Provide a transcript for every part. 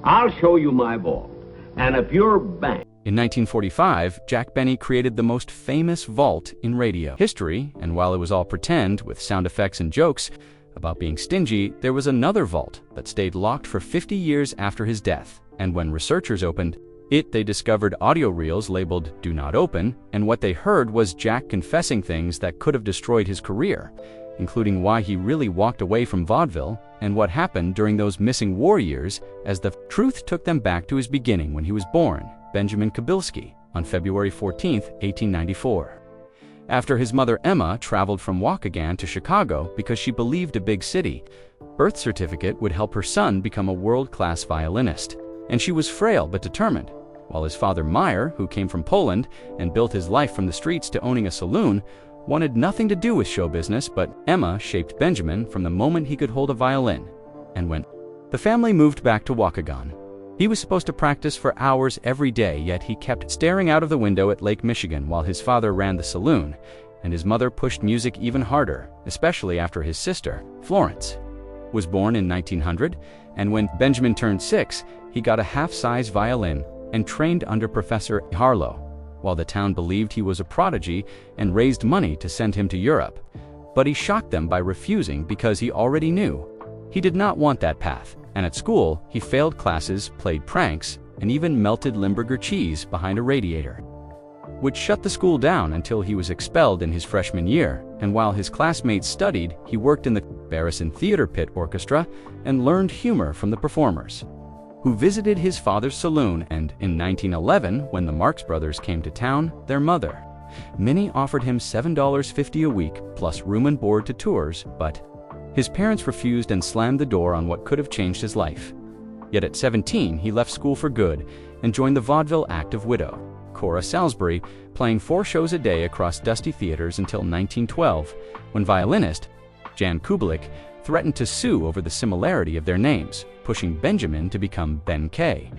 I'll show you my vault. And if your bank... In 1945, Jack Benny created the most famous vault in radio history, and while it was all pretend with sound effects and jokes about being stingy, there was another vault that stayed locked for 50 years after his death, and when researchers opened it, they discovered audio reels labeled "Do Not Open," and what they heard was Jack confessing things that could have destroyed his career, including why he really walked away from vaudeville and what happened during those missing war years, as the truth took them back to his beginning when he was born, Benjamin Kabilski, on February 14, 1894. After his mother Emma traveled from Waukegan to Chicago because she believed a big city, birth certificate would help her son become a world-class violinist, and she was frail but determined, while his father Meyer, who came from Poland and built his life from the streets to owning a saloon, wanted nothing to do with show business. But Emma shaped Benjamin from the moment he could hold a violin. And when the family moved back to Waukegan, he was supposed to practice for hours every day, yet he kept staring out of the window at Lake Michigan while his father ran the saloon, and his mother pushed music even harder, especially after his sister, Florence, was born in 1900, and when Benjamin turned 6, he got a half-size violin and trained under Professor Harlow, while the town believed he was a prodigy and raised money to send him to Europe. But he shocked them by refusing because he already knew he did not want that path, and at school he failed classes, played pranks, and even melted Limburger cheese behind a radiator, which shut the school down until he was expelled in his freshman year. And while his classmates studied, he worked in the Barrison Theater Pit Orchestra and learned humor from the performers, who visited his father's saloon. And in 1911, when the Marx Brothers came to town, their mother, Minnie, offered him $7.50 a week plus room and board to tours, but his parents refused and slammed the door on what could have changed his life. Yet at 17, he left school for good and joined the vaudeville act of widow Cora Salisbury, playing 4 shows a day across dusty theaters until 1912, when violinist Jan Kubelik threatened to sue over the similarity of their names, pushing Benjamin to become Ben K.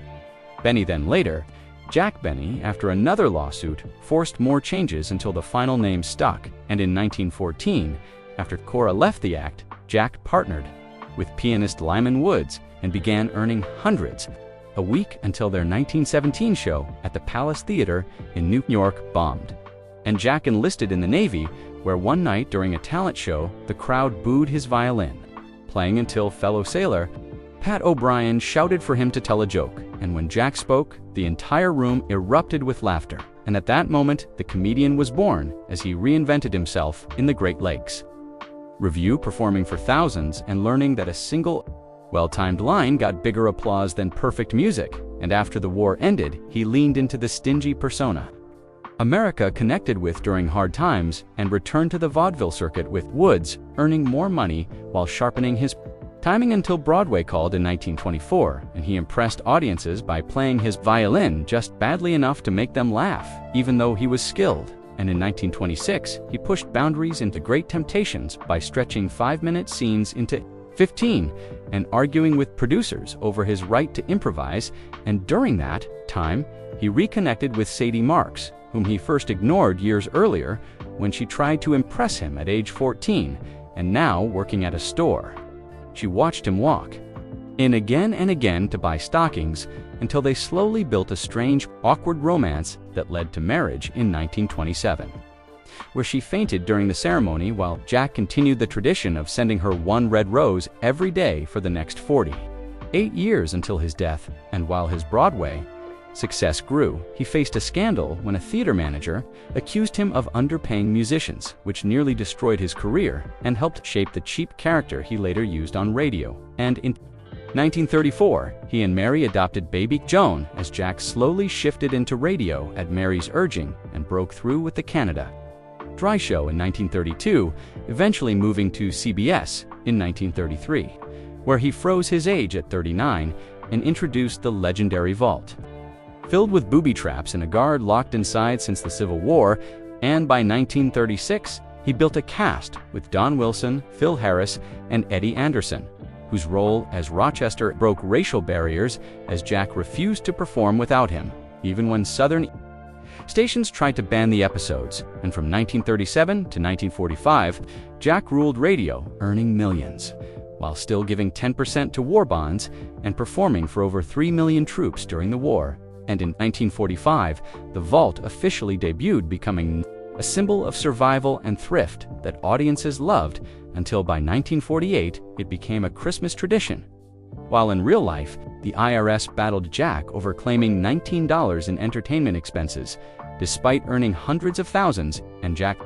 Benny. Then later, Jack Benny, after another lawsuit, forced more changes until the final name stuck, and in 1914, after Cora left the act, Jack partnered with pianist Lyman Woods and began earning hundreds a week until their 1917 show at the Palace Theater in New York bombed, and Jack enlisted in the Navy, where one night during a talent show, the crowd booed his violin playing until fellow sailor Pat O'Brien shouted for him to tell a joke, and when Jack spoke, the entire room erupted with laughter. And at that moment, the comedian was born as he reinvented himself in the Great Lakes Review, performing for thousands and learning that a single well-timed line got bigger applause than perfect music. And after the war ended, he leaned into the stingy persona America connected with during hard times and returned to the vaudeville circuit, with Woods earning more money while sharpening his timing until Broadway called in 1924, and he impressed audiences by playing his violin just badly enough to make them laugh, even though he was skilled. And in 1926, he pushed boundaries into Great Temptations by stretching 5-minute scenes into 15 and arguing with producers over his right to improvise. And during that time, he reconnected with Sadie Marks, whom he first ignored years earlier when she tried to impress him at age 14, and now working at a store, she watched him walk in again and again to buy stockings until they slowly built a strange, awkward romance that led to marriage in 1927, where she fainted during the ceremony while Jack continued the tradition of sending her one red rose every day for the next 48 years until his death. And while his Broadway success grew, he faced a scandal when a theater manager accused him of underpaying musicians, which nearly destroyed his career and helped shape the cheap character he later used on radio. And in 1934, he and Mary adopted baby Joan as Jack slowly shifted into radio at Mary's urging and broke through with the Canada Dry Show in 1932, eventually moving to CBS in 1933, where he froze his age at 39 and introduced the legendary vault, filled with booby traps and a guard locked inside since the Civil War. And by 1936, he built a cast with Don Wilson, Phil Harris, and Eddie Anderson, whose role as Rochester broke racial barriers as Jack refused to perform without him, even when Southern stations tried to ban the episodes. And from 1937 to 1945, Jack ruled radio, earning millions, while still giving 10% to war bonds and performing for over 3 million troops during the war. And in 1945, the vault officially debuted, becoming a symbol of survival and thrift that audiences loved until by 1948 it became a Christmas tradition. While in real life, the IRS battled Jack over claiming $19 in entertainment expenses, despite earning hundreds of thousands, and Jack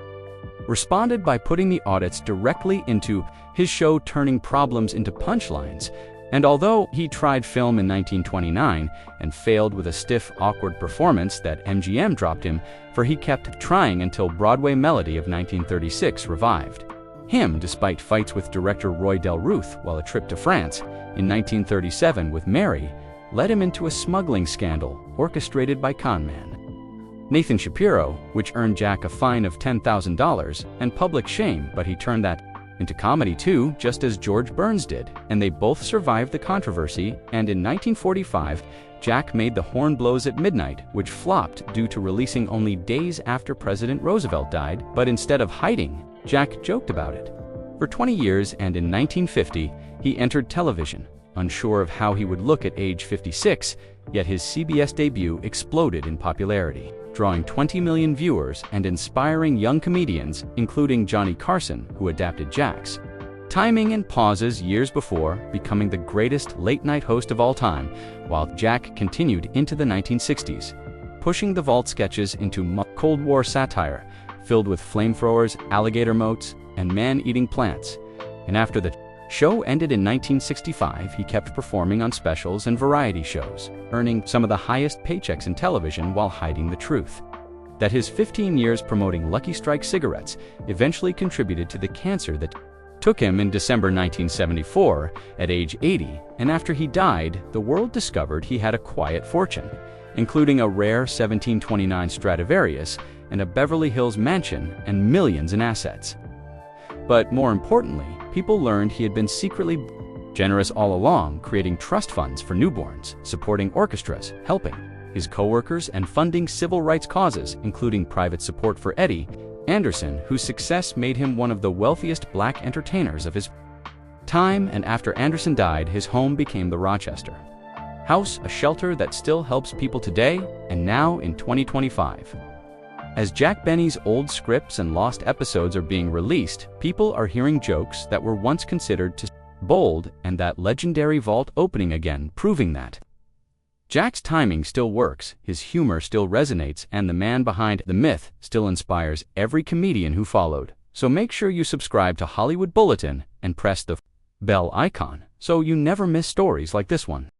responded by putting the audits directly into his show, turning problems into punchlines. And although he tried film in 1929 and failed with a stiff, awkward performance that MGM dropped him for, he kept trying until Broadway Melody of 1936 revived him despite fights with director Roy Del Ruth, while a trip to France in 1937 with Mary led him into a smuggling scandal orchestrated by conman Nathan Shapiro, which earned Jack a fine of $10,000 and public shame, but he turned that into comedy too, just as George Burns did, and they both survived the controversy. And in 1945, Jack made The Horn Blows at Midnight, which flopped due to releasing only days after President Roosevelt died, but instead of hiding, Jack joked about it for 20 years, and in 1950, he entered television, unsure of how he would look at age 56, yet his CBS debut exploded in popularity, drawing 20 million viewers and inspiring young comedians, including Johnny Carson, who adapted Jack's timing and pauses years before becoming the greatest late-night host of all time, while Jack continued into the 1960s, pushing the vault sketches into Cold War satire, filled with flamethrowers, alligator moats, and man-eating plants. And after the show ended in 1965, he kept performing on specials and variety shows, earning some of the highest paychecks in television while hiding the truth that his 15 years promoting Lucky Strike cigarettes eventually contributed to the cancer that took him in December 1974 at age 80, and after he died, the world discovered he had a quiet fortune, including a rare 1729 Stradivarius and a Beverly Hills mansion and millions in assets. But more importantly, people learned he had been secretly generous all along, creating trust funds for newborns, supporting orchestras, helping his co-workers, and funding civil rights causes, including private support for Eddie Anderson, whose success made him one of the wealthiest black entertainers of his time. And after Anderson died, his home became the Rochester House, a shelter that still helps people today and now in 2025. As Jack Benny's old scripts and lost episodes are being released, people are hearing jokes that were once considered too bold, and that legendary vault opening again, proving that Jack's timing still works, his humor still resonates, and the man behind the myth still inspires every comedian who followed. So make sure you subscribe to Hollywood Bulletin and press the bell icon so you never miss stories like this one.